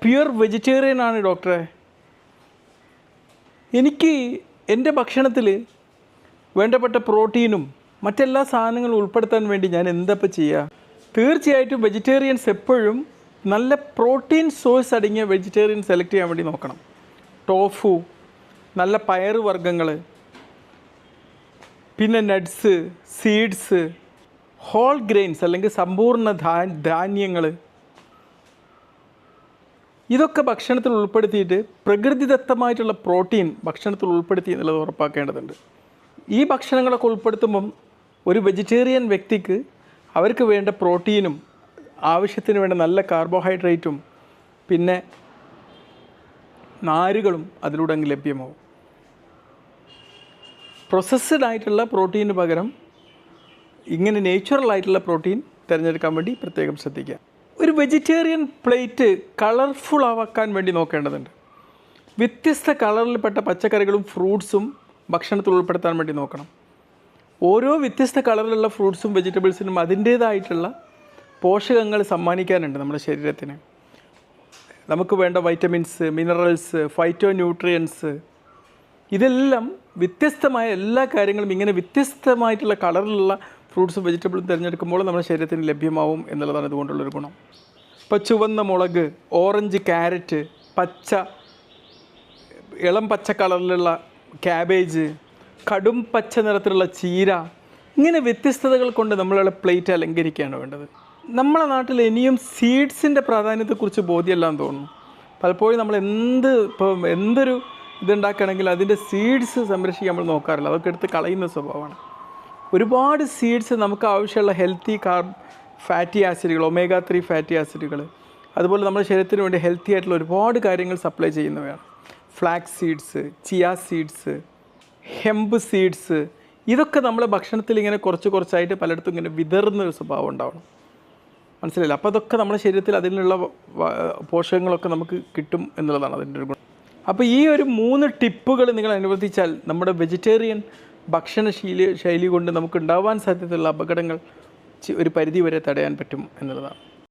Pure vegetarian ആണ് ഡോക്ടറെ. എനിക്ക് എൻ്റെ ഭക്ഷണത്തിൽ വേണ്ടപ്പെട്ട പ്രോട്ടീനും മറ്റെല്ലാ സാധനങ്ങളും ഉൾപ്പെടുത്താൻ വേണ്ടി ഞാൻ എന്തപ്പോൾ ചെയ്യുക? തീർച്ചയായിട്ടും വെജിറ്റേറിയൻസ് എപ്പോഴും നല്ല പ്രോട്ടീൻ സോഴ്സ് അടങ്ങിയ വെജിറ്റേറിയൻ സെലക്ട് ചെയ്യാൻ വേണ്ടി നോക്കണം. ടോഫു, നല്ല പയർ വർഗ്ഗങ്ങൾ, പിന്നെ നട്ട്സ്, സീഡ്സ്, ഹോൾ ഗ്രെയിൻസ് അല്ലെങ്കിൽ സമ്പൂർണ്ണ ധാന്യങ്ങൾ, ഇതൊക്കെ ഭക്ഷണത്തിൽ ഉൾപ്പെടുത്തിയിട്ട് പ്രകൃതിദത്തമായിട്ടുള്ള പ്രോട്ടീൻ ഭക്ഷണത്തിൽ ഉൾപ്പെടുത്തി എന്നുള്ളത് ഉറപ്പാക്കേണ്ടതുണ്ട്. ഈ ഭക്ഷണങ്ങളൊക്കെ ഉൾപ്പെടുത്തുമ്പം ഒരു വെജിറ്റേറിയൻ വ്യക്തിക്ക് അവർക്ക് വേണ്ട പ്രോട്ടീനും ആവശ്യത്തിന് വേണ്ട നല്ല കാർബോഹൈഡ്രേറ്റും പിന്നെ നാരുകളും അതിലൂടെ അങ്ങ് ലഭ്യമാവും. പ്രോസസ്ഡ് ആയിട്ടുള്ള പ്രോട്ടീന് പകരം ഇങ്ങനെ നേച്ചുറൽ ആയിട്ടുള്ള പ്രോട്ടീൻ തിരഞ്ഞെടുക്കാൻ വേണ്ടി പ്രത്യേകം ശ്രദ്ധിക്കുക. ഒരു വെജിറ്റേറിയൻ പ്ലേറ്റ് കളർഫുൾ ആക്കാൻ വേണ്ടി നോക്കേണ്ടതുണ്ട്. വ്യത്യസ്ത കളറിൽപ്പെട്ട പച്ചക്കറികളും ഫ്രൂട്ട്സും ഭക്ഷണത്തിൽ ഉൾപ്പെടുത്താൻ വേണ്ടി നോക്കണം. ഓരോ വ്യത്യസ്ത കളറിലുള്ള ഫ്രൂട്ട്സും വെജിറ്റബിൾസിനും അതിൻ്റേതായിട്ടുള്ള പോഷകങ്ങൾ സമ്മാനിക്കാനുണ്ട് നമ്മുടെ ശരീരത്തിന്. നമുക്ക് വേണ്ട വൈറ്റമിൻസ്, മിനറൽസ്, ഫൈറ്റോ ന്യൂട്രിയൻസ്, ഇതെല്ലാം വ്യത്യസ്തമായ എല്ലാ കാര്യങ്ങളും ഇങ്ങനെ വ്യത്യസ്തമായിട്ടുള്ള കളറിലുള്ള ഫ്രൂട്ട്സും വെജിറ്റബിളും തിരഞ്ഞെടുക്കുമ്പോൾ നമ്മുടെ ശരീരത്തിന് ലഭ്യമാവും എന്നുള്ളതാണ് ഇതുകൊണ്ടുള്ളൊരു ഗുണം. ഇപ്പോൾ ചുവന്ന മുളക്, ഓറഞ്ച് ക്യാരറ്റ്, ഇളം പച്ച കളറിലുള്ള ക്യാബേജ്, കടും പച്ച നിറത്തിലുള്ള ചീര, ഇങ്ങനെ വ്യത്യസ്തതകൾ കൊണ്ട് നമ്മളുടെ പ്ലേറ്റ് അലങ്കരിക്കുകയാണ് വേണ്ടത്. നമ്മളെ നാട്ടിൽ ഇനിയും സീഡ്സിൻ്റെ പ്രാധാന്യത്തെക്കുറിച്ച് ബോധ്യമല്ലാന്ന് തോന്നുന്നു. പലപ്പോഴും നമ്മൾ എന്തൊരു ഇതുണ്ടാക്കുകയാണെങ്കിൽ അതിൻ്റെ സീഡ്സ് സംരക്ഷിക്കാൻ നമ്മൾ നോക്കാറില്ല, അതൊക്കെ എടുത്ത് കളയുന്ന സ്വഭാവമാണ്. ഒരുപാട് സീഡ്സ് നമുക്ക് ആവശ്യമുള്ള ഹെൽത്തി ഫാറ്റി ആസിഡുകൾ, ഒമേഗ 3 ഫാറ്റി ആസിഡുകൾ, അതുപോലെ നമ്മുടെ ശരീരത്തിന് വേണ്ടി ഹെൽത്തി ആയിട്ടുള്ള ഒരുപാട് കാര്യങ്ങൾ സപ്ലൈ ചെയ്യുന്നവയാണ്. Flax seeds, chia seeds, hemp seeds, ഇതൊക്കെ നമ്മളെ ഭക്ഷണത്തിൽ ഇങ്ങനെ കുറച്ചായിട്ട് പലയിടത്തും ഇങ്ങനെ വിതറുന്നൊരു സ്വഭാവം ഉണ്ടാവണം. മനസ്സിലായില്ല? അപ്പോൾ അതൊക്കെ നമ്മുടെ ശരീരത്തിൽ അതിനുള്ള പോഷകങ്ങളൊക്കെ നമുക്ക് കിട്ടും എന്നുള്ളതാണ് അതിൻ്റെ ഒരു ഗുണം. അപ്പോൾ ഈ ഒരു 3 ടിപ്പുകൾ നിങ്ങൾ അനുവർത്തിച്ചാൽ നമ്മുടെ വെജിറ്റേറിയൻ ഭക്ഷണ ശൈലി കൊണ്ട് നമുക്ക് ഉണ്ടാവാൻ സാധ്യതയുള്ള അപകടങ്ങൾ ഒരു പരിധി വരെ തടയാൻ പറ്റും എന്നുള്ളതാണ്.